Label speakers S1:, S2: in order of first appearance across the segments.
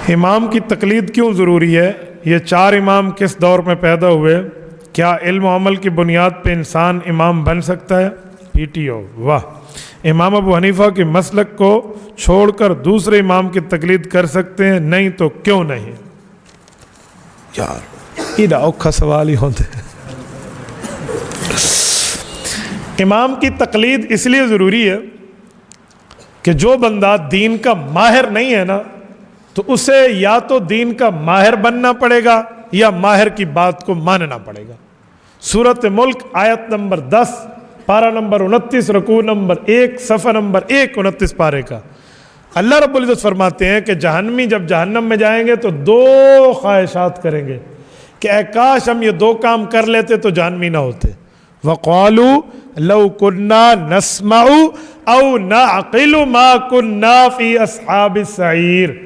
S1: امام کی تقلید کیوں ضروری ہے؟ یہ چار امام کس دور میں پیدا ہوئے؟ کیا علم و عمل کی بنیاد پہ انسان امام بن سکتا ہے؟ پی ٹی او واہ! امام ابو حنیفہ کے مسلک کو چھوڑ کر دوسرے امام کی تقلید کر سکتے ہیں؟ نہیں تو کیوں نہیں؟ یار یہ اوکھا سوال ہی ہوتے ہیں۔ امام کی تقلید اس لیے ضروری ہے کہ جو بندہ دین کا ماہر نہیں ہے نا، تو اسے یا تو دین کا ماہر بننا پڑے گا یا ماہر کی بات کو ماننا پڑے گا۔ سورۃ ملک آیت نمبر 10 پارہ نمبر 29 رکوع نمبر 1 صفحہ نمبر 129 پارے کا اللہ رب العزت فرماتے ہیں کہ جہنمی جب جہنم میں جائیں گے تو دو خواہشات کریں گے کہ اے کاش ہم یہ دو کام کر لیتے تو جہنمی نہ ہوتے۔ وَقَالُوا لَوْ كُنَّا نَسْمَعُ أَوْ نَعْقِلُ مَا كُنَّا فِي أَصْحَابِ السَّعِيرِ۔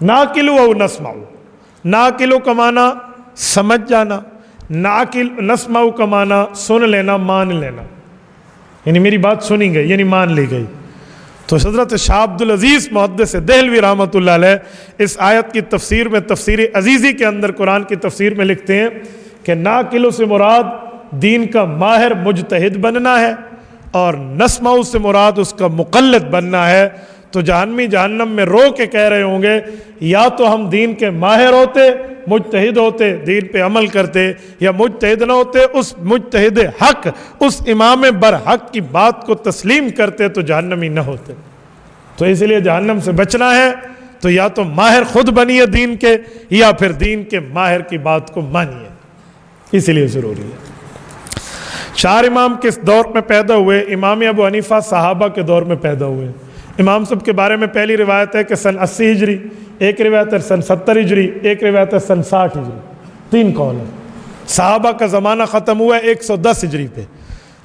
S1: نَعْقِلُ أَوْ نَسْمَعُ، نَعْقِلُ کا معنی سمجھ جانا، نَسْمَعُ کا معنی سن لینا، مان لینا، یعنی میری بات سنی گئی یعنی مان لی گئی۔ تو حضرت شاہ عبد العزیز محدث دہلوی رحمۃ اللہ علیہ اس آیت کی تفسیر میں تفسیر عزیزی کے اندر قرآن کی تفسیر میں لکھتے ہیں کہ ناقل سے مراد دین کا ماہر مجتہد بننا ہے اور نسمع سے مراد اس کا مقلد بننا ہے۔ تو جہنمی جہنم میں رو کے کہہ رہے ہوں گے یا تو ہم دین کے ماہر ہوتے، مجتہد ہوتے، دین پہ عمل کرتے، یا مجتہد نہ ہوتے، اس مجتہد حق، اس امام برحق کی بات کو تسلیم کرتے تو جہنمی نہ ہوتے۔ تو اس لیے جہنم سے بچنا ہے تو یا تو ماہر خود بنیے دین کے یا پھر دین کے ماہر کی بات کو مانیے، اس لیے ضروری ہے۔ چار امام کس دور میں پیدا ہوئے؟ امام ابو حنیفہ صحابہ کے دور میں پیدا ہوئے۔ امام صاحب کے بارے میں پہلی روایت ہے کہ سن 80 ہجری، ایک روایت ہے سن 70 ہجری، ایک روایت ہے سن 60 ہجری، تین قول ہے۔ صحابہ کا زمانہ ختم ہوا ہے 110 ہجری پہ۔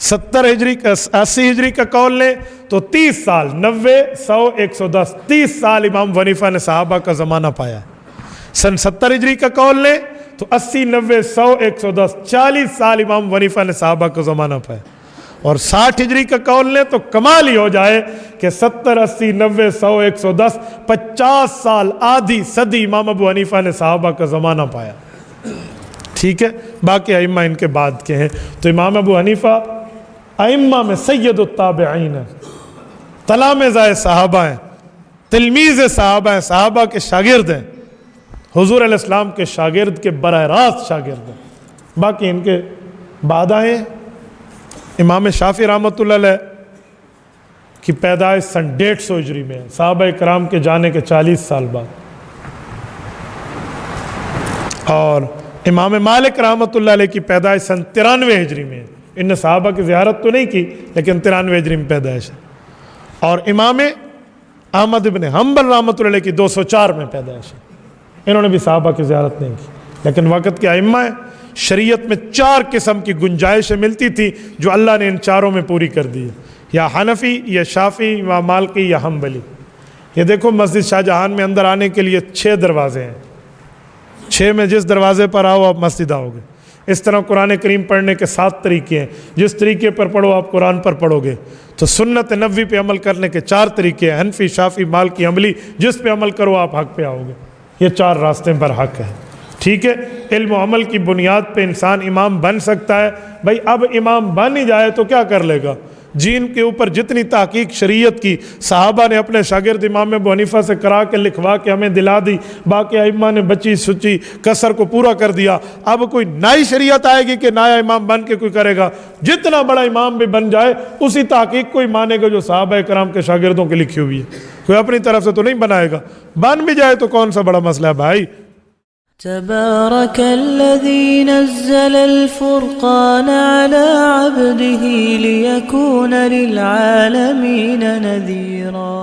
S1: 70 ہجری کا 80 ہجری کا قول لیں تو 30 سال، 90 100 110 30 سال امام حنیفہ نے صحابہ کا زمانہ پایا ہے۔ سن 70 ہجری کا قول لیں تو 80 90 100 110 40 سال امام حنیفہ نے صحابہ کا زمانہ پایا، اور 60 ہجری کا قول لیں تو کمال ہی ہو جائے کہ 70 80 90 100 110 50 سال، آدھی صدی امام ابو حنیفہ نے صحابہ کا زمانہ پایا۔ ٹھیک ہے، باقی ائمہ ان کے بعد کے ہیں۔ تو امام ابو حنیفہ ائمہ میں سید التابعین ہیں، تلامذہ صحابہ ہیں، تلمیذ صحابہ ہیں، صحابہ کے شاگرد ہیں، حضور علیہ السلام کے شاگرد کے براہ راست شاگرد ہیں۔ باقی ان کے بعد آئے ہیں۔ امام شافعی رحمۃ اللہ علیہ کی پیدائش سن 150 ہجری میں ہے، صحابہ کرام کے جانے کے 40 سال بعد۔ اور امام مالک رحمۃ اللہ علیہ کی پیدائش سن 93 ہجری میں ہے۔ ان نے صحابہ کی زیارت تو نہیں کی لیکن 93 ہجری میں پیدائش ہے۔ اور امام احمد بن حنبل رحمۃ اللہ علیہ کی 204 میں پیدائش ہے۔ انہوں نے بھی صحابہ کی زیارت نہیں کی، لیکن وقت کے ائمہ ہیں۔ شریعت میں 4 قسم کی گنجائشیں ملتی تھی جو اللہ نے ان چاروں میں پوری کر دی ہے، یا حنفی یا شافعی یا مالکی یا حنبلی۔ یہ دیکھو مسجد شاہ جہان میں اندر آنے کے لیے 6 دروازے ہیں، 6 میں جس دروازے پر آؤ آپ مسجد آؤ گے۔ اس طرح قرآن کریم پڑھنے کے 7 طریقے ہیں، جس طریقے پر پڑھو آپ قرآن پر پڑھو گے۔ تو سنت نبوی پہ عمل کرنے کے 4 طریقے ہیں، حنفی شافعی مالکی حنبلی، جس پہ عمل کرو آپ حق پہ آؤ گے۔ یہ 4 راستے پر حق ہے۔ ٹھیک ہے، علم و عمل کی بنیاد پہ انسان امام بن سکتا ہے۔ بھائی اب امام بن ہی جائے تو کیا کر لے گا؟ جن کے اوپر جتنی تحقیق شریعت کی صحابہ نے اپنے شاگرد امام ابو حنیفہ سے کرا کے لکھوا کے ہمیں دلا دی، باقی ائمہ نے بچی سچی کسر کو پورا کر دیا۔ اب کوئی نئی شریعت آئے گی کہ نیا امام بن کے کوئی کرے گا؟ جتنا بڑا امام بھی بن جائے اسی تحقیق کو ہی مانے گا جو صحابہ کرام کے شاگردوں کی لکھی ہوئی ہے، کوئی اپنی طرف سے تو نہیں بنائے گا۔ بن بھی جائے تو کون سا بڑا مسئلہ ہے بھائی؟
S2: تبارك الذي نزل الفرقان على عبده ليكون للعالمين نذيرا